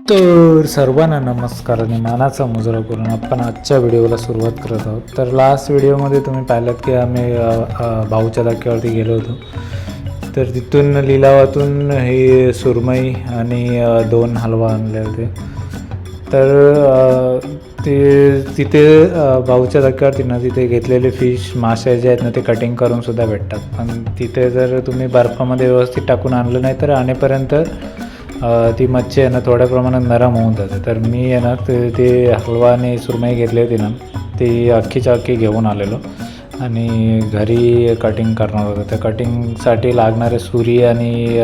तर सर्वांना नमस्कार आणि मानाचा मुजरा करून आपण आजच्या व्हिडिओला सुरुवात करत आहोत. तर लास्ट व्हिडिओमध्ये तुम्ही पाहिलात की आम्ही भाऊच्या धक्क्यावरती गेलो होतो. तर तिथून लिलावातून हे सुरमई आणि 2 हलवा आणले होते. तर ते तिथे भाऊच्या धक्क्यावरती ना तिथे घेतलेले फिश मासे जे आहेत ना ते कटिंग करून सुद्धा भेटतात. पण तिथे जर तुम्ही बर्फामध्ये व्यवस्थित टाकून आणलं नाही तर आणेपर्यंत ती मच्छी आहे ना थोड्या प्रमाणात नरम होऊन जाते. तर मी आहे ना ते हलवा आणि सुरमई घेतली होती ना ती अख्खीच्या अख्खी घेऊन आलेलो आणि घरी कटिंग करणार होतं. त्या कटिंगसाठी लागणारे सुरी आणि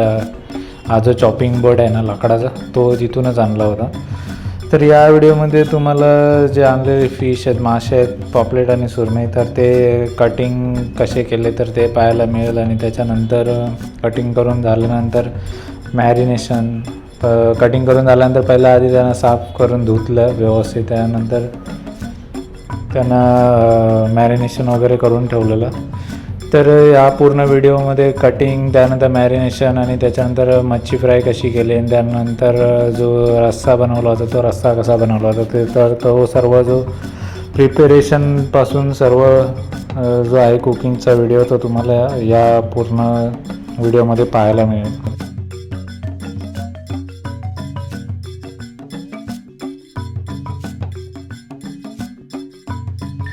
हा जो चॉपिंग बोर्ड आहे ना लाकडाचा तो तिथूनच आणला होता. तर या व्हिडिओमध्ये तुम्हाला जे आणलेले फिश आहेत, मासे आहेत, पॉपलेट आणि सुरमई, तर ते कटिंग कसे केले तर ते पाहायला मिळेल. आणि त्याच्यानंतर कटिंग करून झाल्यानंतर मॅरिनेशन कटिंग करून झाल्यानंतर पहिला आधी त्यांना साफ करून धुतलं व्यवस्थित, त्यानंतर त्यांना मॅरिनेशन वगैरे करून ठेवलेलं. तर या पूर्ण व्हिडिओमध्ये कटिंग, त्यानंतर मॅरिनेशन आणि त्याच्यानंतर मच्छी फ्राय कशी केली आणि त्यानंतर जो रस्सा बनवला होता तो रस्सा कसा बनवला होता ते तर तो सर्व जो प्रिपेरेशनपासून सर्व जो आहे कुकिंगचा व्हिडिओ तो तुम्हाला या पूर्ण व्हिडिओमध्ये पाहायला मिळेल.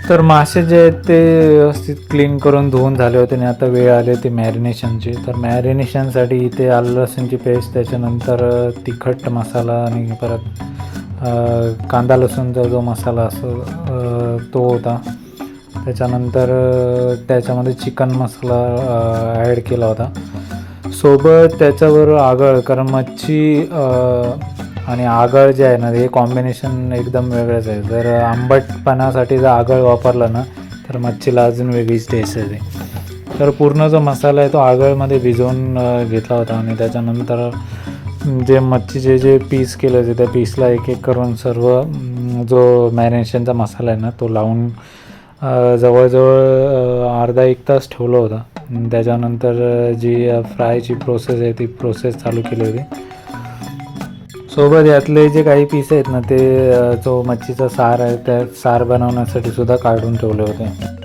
तर मासे जे आहेत ते व्यवस्थित क्लीन करून धुवून झाले होते आणि आता वेळ आली होती मॅरिनेशनची. तर मॅरिनेशनसाठी इथे आलं लसूणची पेस्ट, त्याच्यानंतर तिखट मसाला आणि परत कांदा लसूणचा जो मसाला असतो तो होता. त्याच्यानंतर त्याच्यामध्ये चिकन मसाला ॲड केला होता. सोबत त्याच्याबरोबर आगळ, कारण मच्छी आणि आगळ जे आहे ना हे कॉम्बिनेशन एकदम वेगळंच आहे. जर आंबटपणासाठी जर आगळ वापरलं ना तर मच्छीला अजून वेगळीच टेस्ट येते. तर पूर्ण जो मसाला आहे तो आगळमध्ये भिजवून घेतला होता आणि त्याच्यानंतर जे मच्छीचे जे पीस केले होते त्या पीसला एक एक करून सर्व जो मॅरिनेशनचा मसाला आहे ना तो लावून जवळजवळ अर्धा 1 तास ठेवलं होतं. त्याच्यानंतर जी फ्रायची प्रोसेस आहे ती प्रोसेस चालू केली होती. सोबत यातले जे काही पीस आहेत ना ते जो मच्छीचा सार आहे त्या सार बनवण्यासाठी सुद्धा काढून ठेवले होते.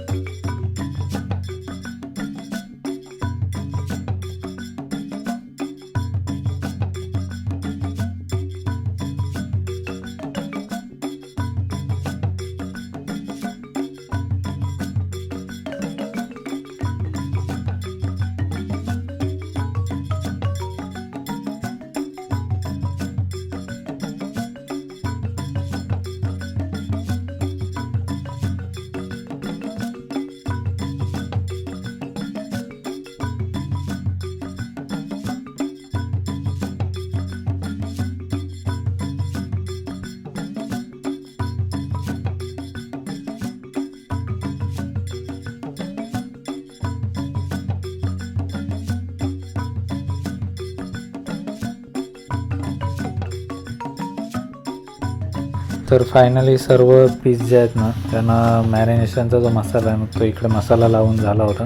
तर फायनली सर्व पीस जे आहेत ना त्यांना मॅरिनेशनचा जो मसाला आहे तो इकडे मसाला लावून झाला होता.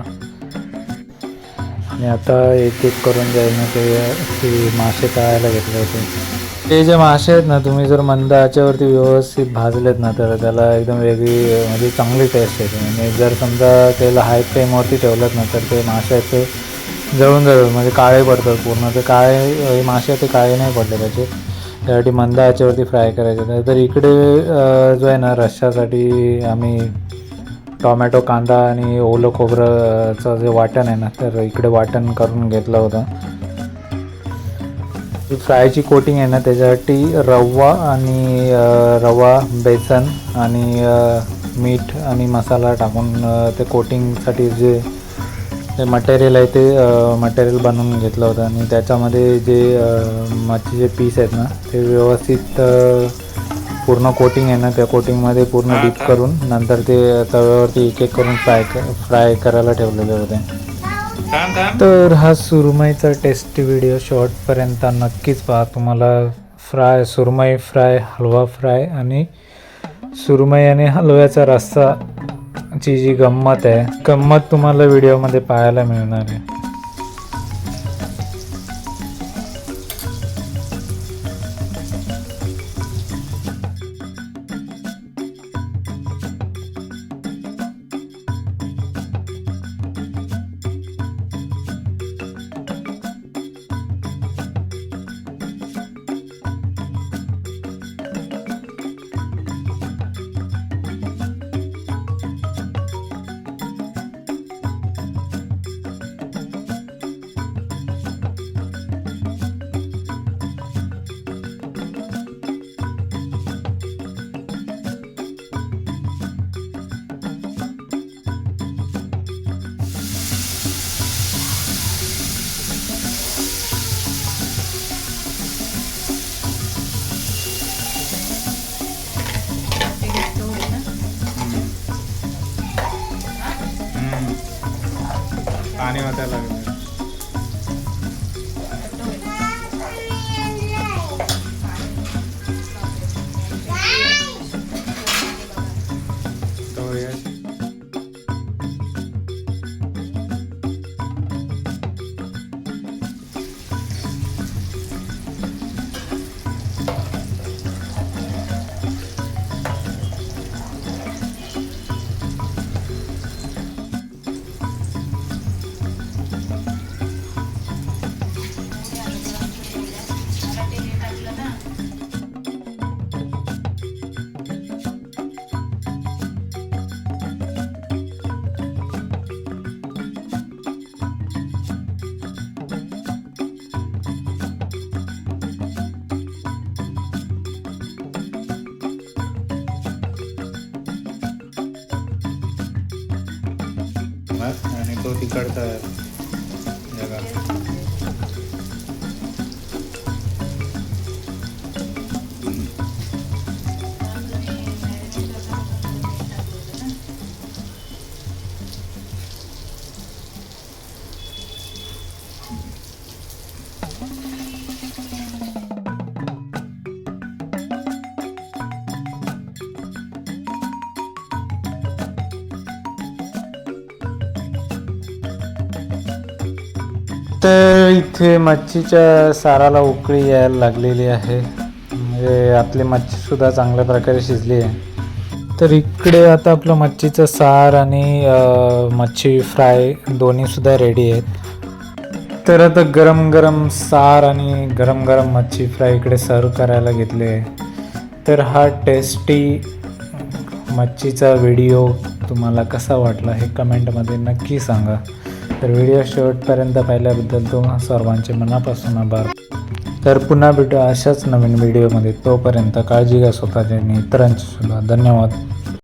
आणि आता एक एक करून जे आहे ना ते मासे तळायला घेतले होते. ते जे मासे आहेत ना तुम्ही जर मंद आचेवरती व्यवस्थित भाजलेत ना तर त्याला एकदम वेगळी म्हणजे चांगली टेस्ट येते. आणि जर समजा त्याला हाय फ्लेमवरती ठेवलं ना तर ते मासे आहेत ते जळून जातात, म्हणजे काळे पडतात पूर्ण. ते काळे मासे ते काळे नाही पडले पाहिजे, त्यासाठी मंद आचेवरती फ्राय करायचे. तर इकडे जो आहे ना रश्श्यासाठी आम्ही टॉमॅटो, कांदा आणि ओलं खोबरंचं जे वाटण आहे ना तर इकडे वाटण करून घेतलं होतं. फ्रायची कोटिंग आहे ना त्याच्यासाठी रवा, बेसन आणि मीठ आणि मसाला टाकून ते कोटिंगसाठी जे मटेरियल आहे ते मटेरियल बनवून घेतलं होतं. आणि त्याच्यामध्ये जे मच्छीचे पीस आहेत ना ते व्यवस्थित पूर्ण कोटिंग आहे ना त्या कोटिंगमध्ये पूर्ण डीप करून नंतर ते तव्यावरती एक एक करून फ्राय करायला ठेवलेले होते. तर हा सुरमईचा टेस्टी व्हिडिओ शेवटपर्यंत नक्कीच पहा. तुम्हाला सुरमई फ्राय, हलवा फ्राय आणि सुरमई आणि हलव्याचा रस्सा ची जी गंमत तुम्हाला व्हिडिओमध्ये पाहायला मिळणार आहे. पाणी वाचायला लागलं. तो यश आणि तो तिकडचा जगा. तर इथे मच्छीच्या साराला उकळी यायला लागलेली आहे, म्हणजे आपली मच्छीसुद्धा चांगल्या प्रकारे शिजली आहे. तर इकडे आता आपलं मच्छीचं सार आणि मच्छी फ्राय दोन्हीसुद्धा रेडी आहेत. तर आता गरम गरम सार आणि गरम गरम मच्छी फ्राय इकडे सर्व करायला घेतले आहे. तर हा टेस्टी मच्छीचा व्हिडिओ तुम्हाला कसा वाटला हे कमेंटमध्ये नक्की सांगा. तर व्हिडिओ शेवटपर्यंत पाहिल्याबद्दल तुम्हा सर्वांचे मनापासून आभार. तर पुन्हा भेटू अशाच नवीन व्हिडिओमध्ये. तोपर्यंत काळजी घ्या स्वतःची आणि इतरांची सुद्धा. धन्यवाद.